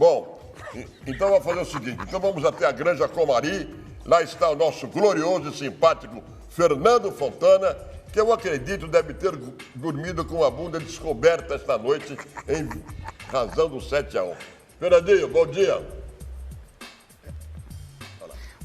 Bom, então vamos fazer o seguinte, então vamos até a Granja Comari, lá está o nosso glorioso e simpático Fernando Fontana, que eu acredito deve ter dormido com a bunda descoberta esta noite em razão do 7-1. Fernandinho, bom dia.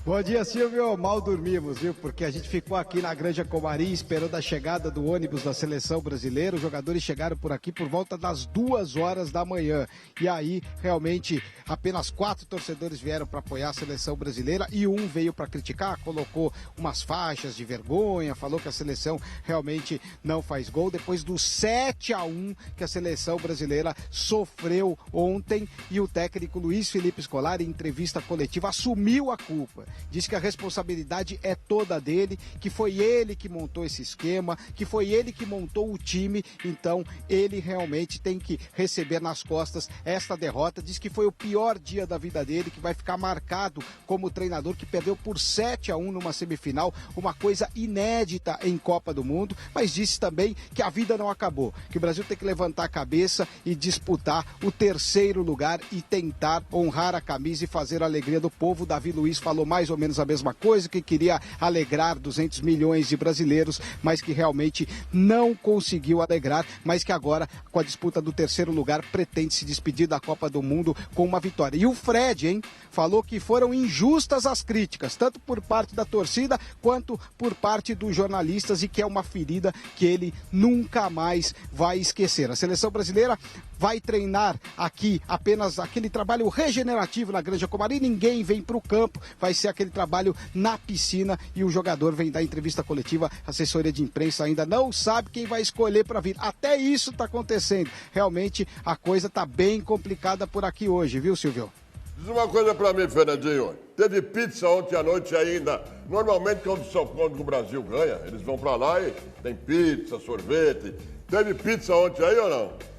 Bom dia, Silvio. Mal dormimos, viu? Porque a gente ficou aqui na Granja Comari esperando a chegada do ônibus da seleção brasileira. Os jogadores chegaram por aqui por volta das 2 horas da manhã. E aí, realmente, apenas 4 torcedores vieram para apoiar a seleção brasileira e um veio para criticar, colocou umas faixas de vergonha, falou que a seleção realmente não faz gol. Depois do 7-1 que a seleção brasileira sofreu ontem, e o técnico Luiz Felipe Scolari, em entrevista coletiva, assumiu a culpa. Diz que a responsabilidade é toda dele, que foi ele que montou esse esquema, que foi ele que montou o time, então ele realmente tem que receber nas costas esta derrota. Diz que foi o pior dia da vida dele, que vai ficar marcado como treinador que perdeu por 7-1 numa semifinal, uma coisa inédita em Copa do Mundo, mas disse também que a vida não acabou, que o Brasil tem que levantar a cabeça e disputar o 3º lugar e tentar honrar a camisa e fazer a alegria do povo. Davi Luiz falou mais ou menos a mesma coisa, que queria alegrar 200 milhões de brasileiros, mas que realmente não conseguiu alegrar, mas que agora, com a disputa do 3º lugar, pretende se despedir da Copa do Mundo com uma vitória. E o Fred, hein, falou que foram injustas as críticas, tanto por parte da torcida, quanto por parte dos jornalistas, e que é uma ferida que ele nunca mais vai esquecer. A seleção brasileira vai treinar aqui apenas aquele trabalho regenerativo na Granja Comari, ninguém vem para o campo, vai ser aquele trabalho na piscina, e o jogador vem dar entrevista coletiva. A assessoria de imprensa ainda não sabe quem vai escolher para vir. Até isso está acontecendo. Realmente a coisa está bem complicada por aqui hoje, viu, Silvio? Diz uma coisa para mim, Fernandinho. Teve pizza ontem à noite ainda. Normalmente, quando o Brasil ganha, eles vão para lá e tem pizza, sorvete. Teve pizza ontem aí ou não?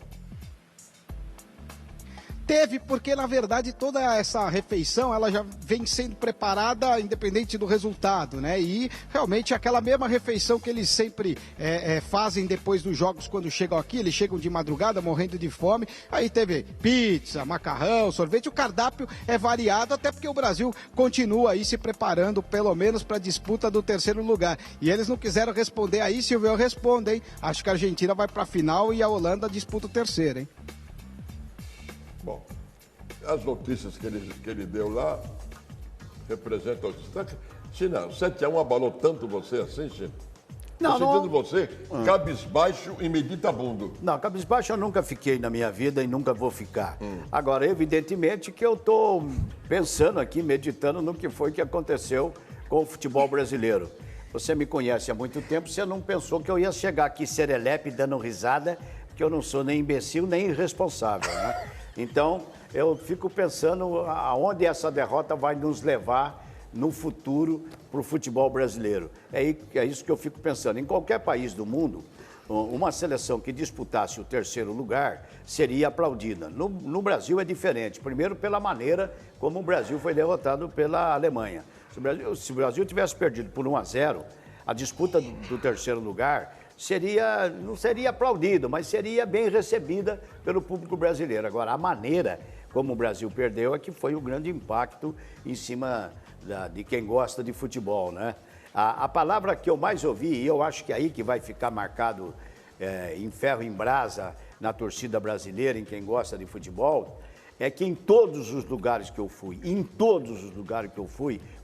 Teve, porque na verdade toda essa refeição ela já vem sendo preparada independente do resultado, né? E realmente aquela mesma refeição que eles sempre fazem depois dos jogos quando chegam aqui, eles chegam de madrugada morrendo de fome, aí teve pizza, macarrão, sorvete, o cardápio é variado, até porque o Brasil continua aí se preparando pelo menos para a disputa do 3º lugar. E eles não quiseram responder aí, Silvio, eu respondo, hein? Acho que a Argentina vai para a final e a Holanda disputa o 3º, hein? Bom, as notícias que ele deu lá representam... China, o 7-1 abalou tanto você assim, China? Estou sentindo você cabisbaixo e meditabundo. Não, cabisbaixo eu nunca fiquei na minha vida e nunca vou ficar. Agora, evidentemente que eu estou pensando aqui, meditando no que foi que aconteceu com o futebol brasileiro. Você me conhece há muito tempo, você não pensou que eu ia chegar aqui serelepe dando risada, porque eu não sou nem imbecil nem irresponsável, né? Então, eu fico pensando aonde essa derrota vai nos levar no futuro para o futebol brasileiro. É isso que eu fico pensando. Em qualquer país do mundo, uma seleção que disputasse o 3º lugar seria aplaudida. No Brasil é diferente. Primeiro, pela maneira como o Brasil foi derrotado pela Alemanha. Se o Brasil tivesse perdido por 1-0, a disputa do 3º lugar não seria aplaudido, mas seria bem recebida pelo público brasileiro. Agora, a maneira como o Brasil perdeu é que foi um grande impacto em cima de quem gosta de futebol, né? A palavra que eu mais ouvi, e eu acho que é aí que vai ficar marcado em ferro em brasa na torcida brasileira, em quem gosta de futebol, é que em todos os lugares que eu fui,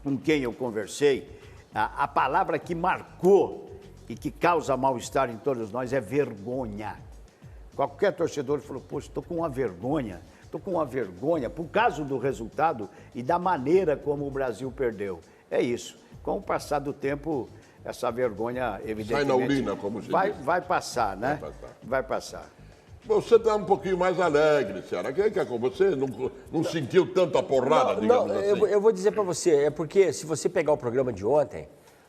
com quem eu conversei, a palavra que marcou e que causa mal-estar em todos nós é vergonha. Qualquer torcedor falou, poxa, estou com uma vergonha por causa do resultado e da maneira como o Brasil perdeu. É isso. Com o passar do tempo, essa vergonha, evidentemente... Sai na urina, como se diz. Vai passar, né? Vai passar. Você está um pouquinho mais alegre, Ceará. O que é com você? Não sentiu tanto a porrada, digamos assim? Eu vou dizer para você, é porque se você pegar o programa de ontem,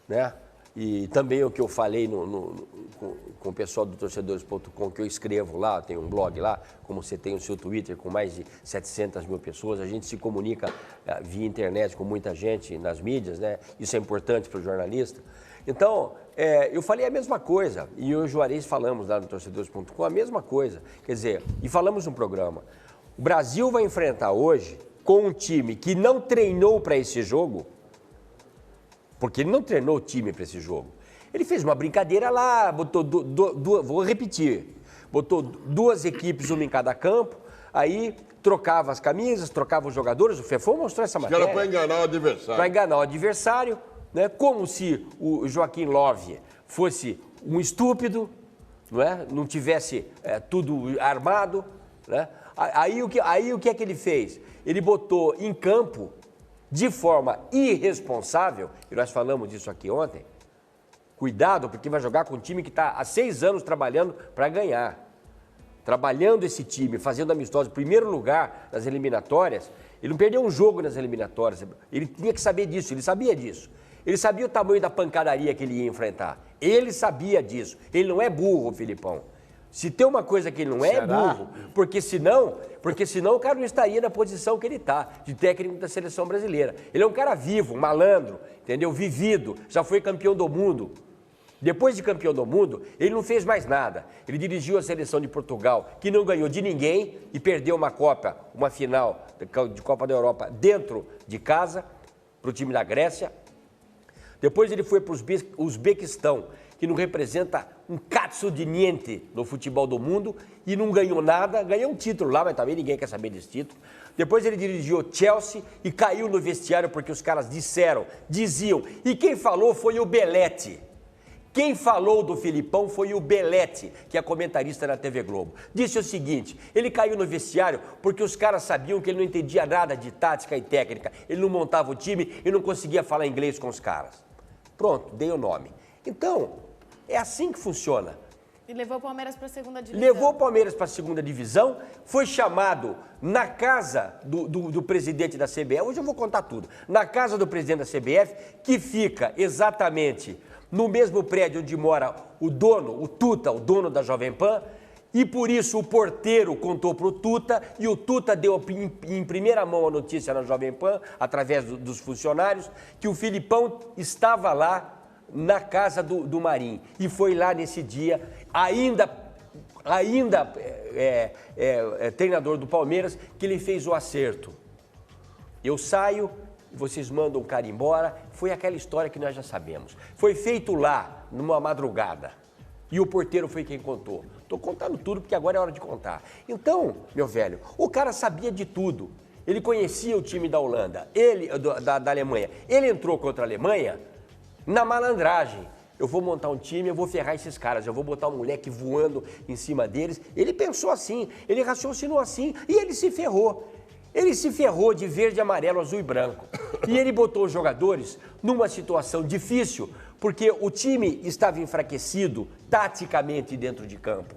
né? E também o que eu falei com o pessoal do torcedores.com, que eu escrevo lá, tem um blog lá, como você tem o seu Twitter com mais de 700 mil pessoas, a gente se comunica via internet com muita gente nas mídias, né? Isso é importante para o jornalista. Então, eu falei a mesma coisa, e eu e o Juarez falamos lá no torcedores.com a mesma coisa, quer dizer, e falamos no programa. O Brasil vai enfrentar hoje com um time que não treinou para esse jogo, porque ele não treinou o time para esse jogo. Ele fez uma brincadeira lá, botou vou repetir, botou 2 equipes, uma em cada campo, aí trocava as camisas, trocava os jogadores, o Fefão mostrou essa matéria. Era para enganar o adversário. Para enganar o adversário, né? Como se o Joaquim Love fosse um estúpido, não é? Não tivesse tudo armado, né? Aí o que é que ele fez? Ele botou em campo, de forma irresponsável, e nós falamos disso aqui ontem, cuidado, porque vai jogar com um time que está há 6 anos trabalhando para ganhar. Trabalhando esse time, fazendo amistosos, primeiro lugar nas eliminatórias, ele não perdeu um jogo nas eliminatórias, ele tinha que saber disso, ele sabia disso. Ele sabia o tamanho da pancadaria que ele ia enfrentar. Ele sabia disso. Ele não é burro, Filipão. Se tem uma coisa que ele não é, é burro, porque senão o cara não estaria na posição que ele está, de técnico da seleção brasileira. Ele é um cara vivo, um malandro, entendeu? Vivido, já foi campeão do mundo. Depois de campeão do mundo, ele não fez mais nada. Ele dirigiu a seleção de Portugal, que não ganhou de ninguém e perdeu uma Copa, uma final de Copa da Europa dentro de casa, para o time da Grécia. Depois ele foi para o Uzbequistão, que não representa um cazzo de niente no futebol do mundo e não ganhou nada, ganhou um título lá, mas também ninguém quer saber desse título. Depois ele dirigiu o Chelsea e caiu no vestiário porque os caras diziam, e quem falou foi o Belletti. Quem falou do Filipão foi o Belletti, que é comentarista na TV Globo. Disse o seguinte, ele caiu no vestiário porque os caras sabiam que ele não entendia nada de tática e técnica, ele não montava o time e não conseguia falar inglês com os caras. Pronto, dei o nome. Então, é assim que funciona. E levou o Palmeiras para a segunda divisão. Levou o Palmeiras para a segunda divisão, foi chamado na casa do presidente da CBF, hoje eu vou contar tudo, na casa do presidente da CBF, que fica exatamente no mesmo prédio onde mora o dono, o Tuta, o dono da Jovem Pan, e por isso o porteiro contou para o Tuta, e o Tuta deu em primeira mão a notícia na Jovem Pan, através dos funcionários, que o Filipão estava lá na casa do Marinho. E foi lá nesse dia, ainda treinador do Palmeiras, que ele fez o acerto. Eu saio, vocês mandam o cara embora, foi aquela história que nós já sabemos. Foi feito lá, numa madrugada, e o porteiro foi quem contou. Estou contando tudo porque agora é hora de contar. Então, meu velho, o cara sabia de tudo. Ele conhecia o time da Holanda, da Alemanha. Ele entrou contra a Alemanha na malandragem. Eu vou montar um time, eu vou ferrar esses caras, eu vou botar um moleque voando em cima deles. Ele pensou assim, ele raciocinou assim e ele se ferrou. Ele se ferrou de verde, amarelo, azul e branco. E ele botou os jogadores numa situação difícil, porque o time estava enfraquecido taticamente dentro de campo.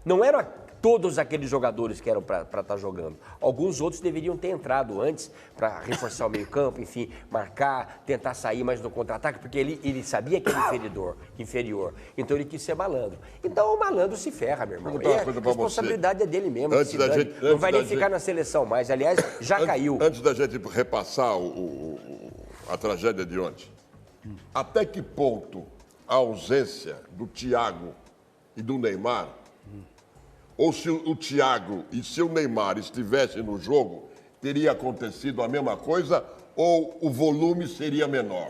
Não eram todos aqueles jogadores que eram para estar jogando. Alguns outros deveriam ter entrado antes para reforçar o meio-campo, enfim, marcar, tentar sair mais no contra-ataque, porque ele sabia que era inferior. Então ele quis ser malandro. Então o malandro se ferra, meu irmão. Vou contar uma coisa pra A responsabilidade é dele mesmo. Não vai nem ficar na seleção mais. Aliás, já caiu. Antes da gente repassar a tragédia de ontem, até que ponto a ausência do Thiago e do Neymar, ou se o Thiago e se o Neymar estivessem no jogo, teria acontecido a mesma coisa ou o volume seria menor?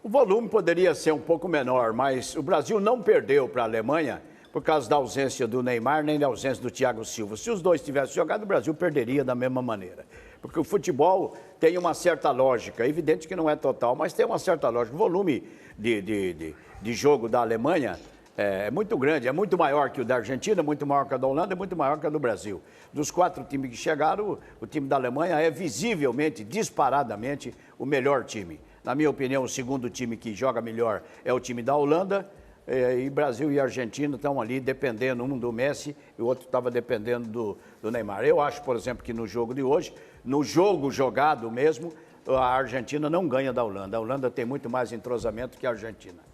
O volume poderia ser um pouco menor, mas o Brasil não perdeu para a Alemanha por causa da ausência do Neymar nem da ausência do Thiago Silva. Se os dois tivessem jogado, o Brasil perderia da mesma maneira. Porque o futebol tem uma certa lógica, é evidente que não é total, mas tem uma certa lógica. O volume de jogo da Alemanha é muito grande, é muito maior que o da Argentina, muito maior que o da Holanda, é muito maior que o do Brasil. Dos 4 times que chegaram, o time da Alemanha é visivelmente, disparadamente, o melhor time. Na minha opinião, o segundo time que joga melhor é o time da Holanda, e Brasil e Argentina estão ali dependendo, um do Messi e o outro estava dependendo do Neymar. Eu acho, por exemplo, que no jogo de hoje, no jogo jogado mesmo, a Argentina não ganha da Holanda. A Holanda tem muito mais entrosamento que a Argentina.